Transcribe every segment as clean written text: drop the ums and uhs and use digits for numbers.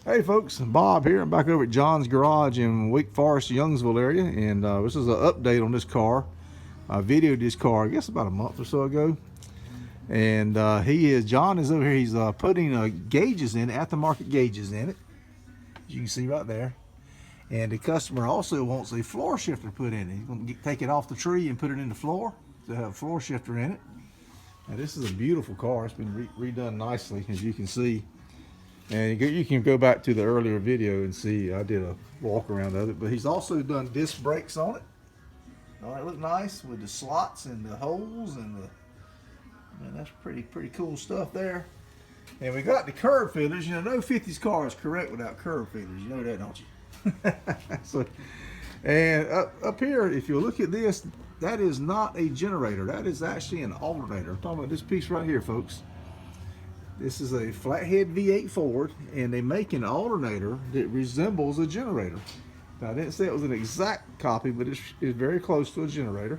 Hey folks, Bob here. I'm back over at John's Garage in Wake Forest, Youngsville area, and this is an update on this car. I videoed this car, I guess about a month or so ago, and John is over here. He's putting gauges in, aftermarket gauges in it. As you can see right there. And the customer also wants a floor shifter put in it. He's going to take it off the tree and put it in the floor to have a floor shifter in it. Now this is a beautiful car. It's been redone nicely, as you can see. And you can go back to the earlier video and see I did a walk around of it. But he's also done disc brakes on it. All right, look nice with the slots and the holes and the. Man, that's pretty cool stuff there. And we got the curb fillers. You know, no 50s car is correct without curb fillers. You know that, don't you? So, and up here, if you look at this, that is not a generator. That is actually an alternator. I'm talking about this piece right here, folks. This is a flathead V8 Ford, and they make an alternator that resembles a generator. Now, I didn't say it was an exact copy, but it's very close to a generator.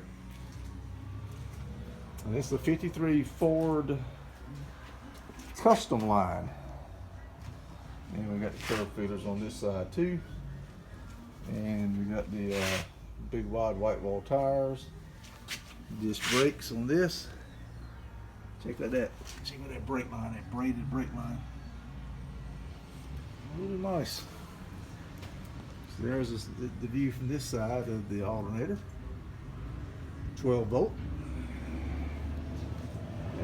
And it's the 53 Ford Customline. And we got the curb feeders on this side too. And we got the big wide white wall tires. Disc brakes on this. Check out that brake line, that braided brake line. Really nice. So there's the view from this side of the alternator. 12 volt.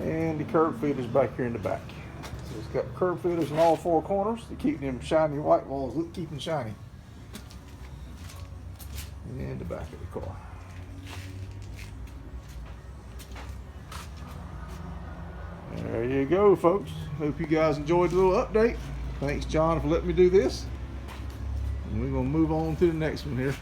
And the curb feeders back here in the back. So it's got curb feeders in all four corners to keep them shiny white walls keeping shiny. And the back of the car. There you go, folks. Hope you guys enjoyed the little update. Thanks, John, for letting me do this. And we're going to move on to the next one here.